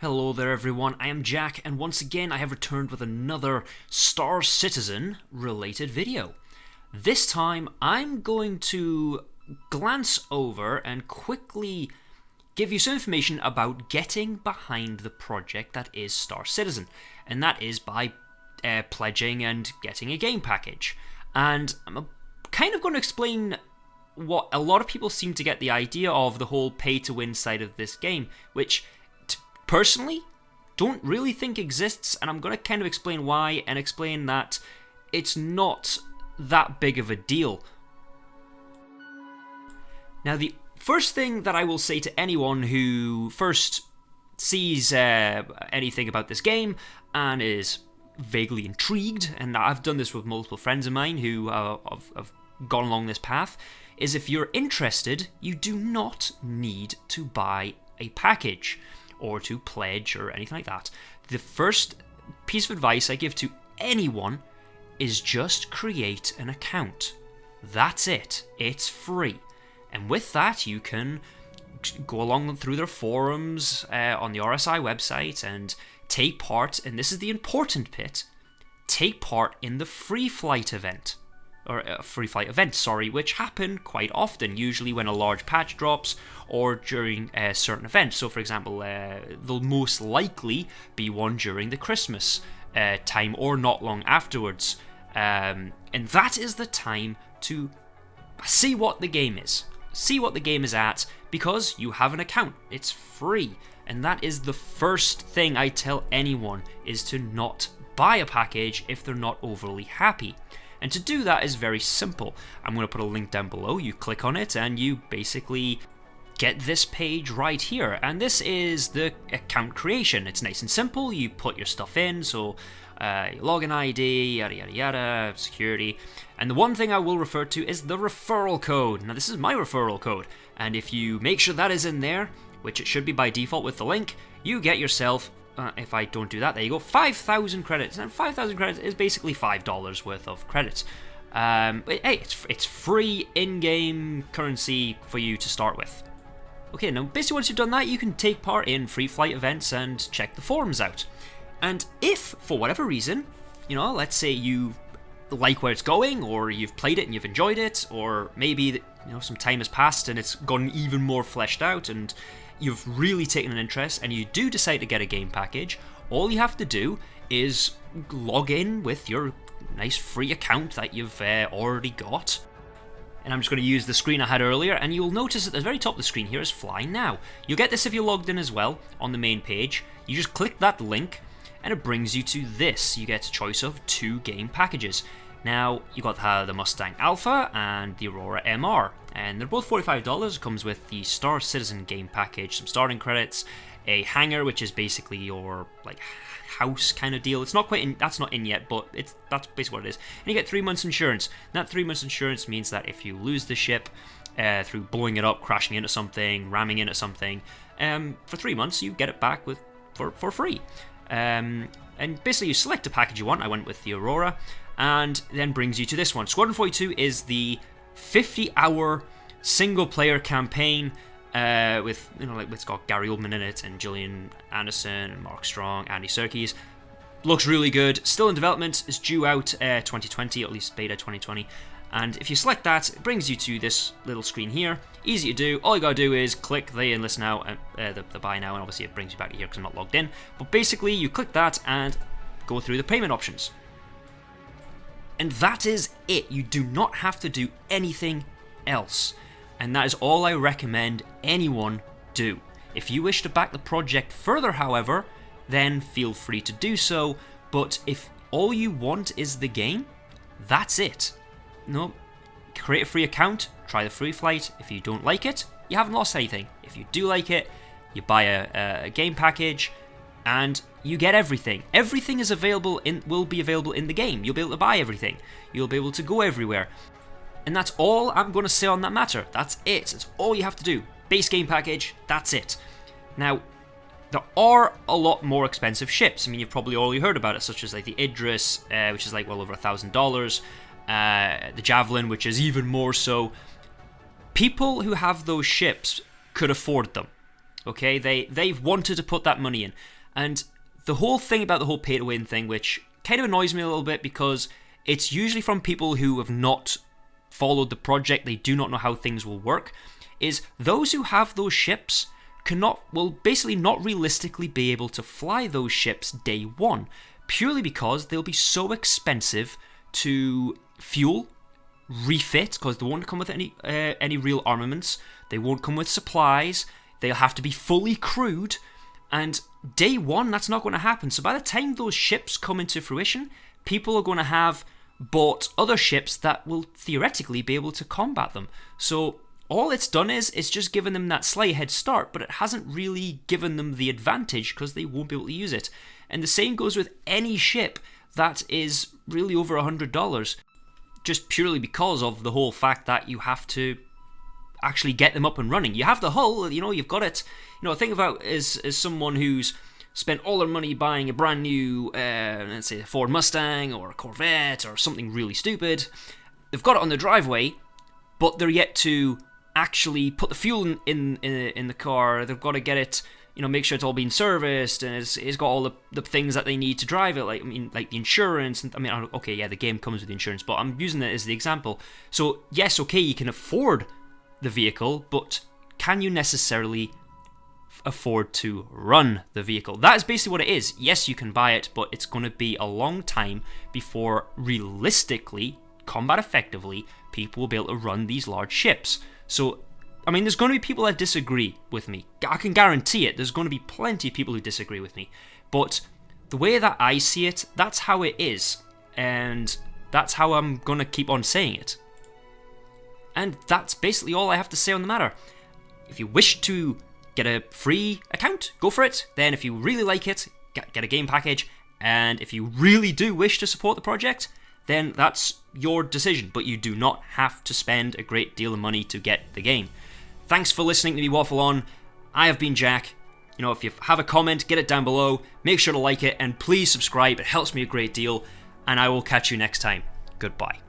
Hello there everyone, I am Jack, and once again I have returned with another Star Citizen related video. This time I'm going to glance over and quickly give you some information about getting behind the project that is Star Citizen, and that is by pledging and getting a game package. And I'm kind of going to explain what a lot of people seem to get the idea of the whole pay to win side of this game, which personally don't really think exists, and I'm going to kind of explain why and explain that it's not that big of a deal. Now, the first thing that I will say to anyone who first sees anything about this game and is vaguely intrigued, and I've done this with multiple friends of mine who have gone along this path, is if you're interested, you do not need to buy a package or to pledge or anything like that. The first piece of advice I give to anyone is just create an account. That's it. It's free. And with that, you can go along through their forums on the RSI website and take part, and this is the important bit, take part in the free flight event. Which happen quite often, usually when a large patch drops or during certain events. So, for example, there'll most likely be one during the Christmas time or not long afterwards. And that is the time to see what the game is. See what the game is at, because you have an account. It's free. And that is the first thing I tell anyone, is to not buy a package if they're not overly happy. And to do that is very simple. I'm going to put a link down below. You click on it and you basically get this page right here. And this is the account creation. It's nice and simple. You put your stuff in, so login ID, yada yada yada, security. And the one thing I will refer to is the referral code. Now, this is my referral code, and if you make sure that is in there, which it should be by default with the link, you get yourself, if I don't do that, there you go, 5,000 credits. And 5,000 credits is basically $5 worth of credits. But hey, it's free in-game currency for you to start with. Okay, now basically once you've done that, you can take part in free flight events and check the forums out. And if, for whatever reason, let's say you like where it's going, or you've played it and you've enjoyed it, or maybe some time has passed and it's gotten even more fleshed out and you've really taken an interest and you do decide to get a game package, all you have to do is log in with your nice free account that you've already got. And I'm just going to use the screen I had earlier, and you'll notice at the very top of the screen here is Fly Now. You'll get this if you're logged in as well on the main page. You just click that link and it brings you to this. You get a choice of 2 game packages. Now, you got the Mustang Alpha and the Aurora MR, and they're both $45. It comes with the Star Citizen game package, some starting credits, a hangar, which is basically your house kind of deal. It's not quite in, that's not in yet, but that's basically what it is. And you get 3 months insurance. And that 3 months insurance means that if you lose the ship through blowing it up, crashing into something, ramming into something, for 3 months you get it back for free. And basically you select a package you want. I went with the Aurora, and then brings you to this one. Squadron 42 is the 50-hour single-player campaign with, it's got Gary Oldman in it, and Gillian Anderson, and Mark Strong, Andy Serkis. Looks really good. Still in development. Is due out 2020, or at least beta 2020. And if you select that, it brings you to this little screen here. Easy to do. All you gotta do is click the enlist now, the buy now, and obviously it brings you back to here because I'm not logged in. But basically, you click that and go through the payment options. And that is it. You do not have to do anything else. And that is all I recommend anyone do. If you wish to back the project further, however, then feel free to do so. But if all you want is the game, that's it. Create a free account, try the free flight. If you don't like it, you haven't lost anything. If you do like it, you buy a game package, and you get everything. Everything is will be available in the game. You'll be able to buy everything. You'll be able to go everywhere. And that's all I'm going to say on that matter. That's it. That's all you have to do. Base game package, that's it. Now, there are a lot more expensive ships. I mean, you've probably already heard about it, such as like the Idris, which is like well over $1,000. The Javelin, which is even more so. People who have those ships could afford them. Okay, they've wanted to put that money in. And the whole thing about the whole pay-to-win thing, which kind of annoys me a little bit, because it's usually from people who have not followed the project, they do not know how things will work, is those who have those ships will basically not realistically be able to fly those ships day one, purely because they'll be so expensive to fuel, refit, because they won't come with any real armaments, they won't come with supplies, they'll have to be fully crewed, and day one, that's not going to happen. So by the time those ships come into fruition, people are going to have bought other ships that will theoretically be able to combat them. So all it's done is it's just given them that slight head start, but it hasn't really given them the advantage because they won't be able to use it. And the same goes with any ship that is really over $100, just purely because of the whole fact that you have to actually get them up and running. You have the hull, you've got it. Think about as someone who's spent all their money buying a brand new, let's say a Ford Mustang or a Corvette or something really stupid. They've got it on their driveway, but they're yet to actually put the fuel in the car. They've got to get it, make sure it's all being serviced, and it's got all the things that they need to drive it, like the insurance. And okay, yeah, the game comes with the insurance, but I'm using it as the example. So yes, okay, you can afford the vehicle, but can you necessarily afford to run the vehicle? That is basically what it is. Yes, you can buy it, but it's going to be a long time before realistically, combat effectively, people will be able to run these large ships. So, there's going to be people that disagree with me. I can guarantee it. There's going to be plenty of people who disagree with me. But the way that I see it, that's how it is. And that's how I'm going to keep on saying it. And that's basically all I have to say on the matter. If you wish to get a free account, go for it. Then if you really like it, get a game package. And if you really do wish to support the project, then that's your decision. But you do not have to spend a great deal of money to get the game. Thanks for listening to me waffle on. I have been Jack. If you have a comment, get it down below. Make sure to like it, and please subscribe. It helps me a great deal. And I will catch you next time. Goodbye.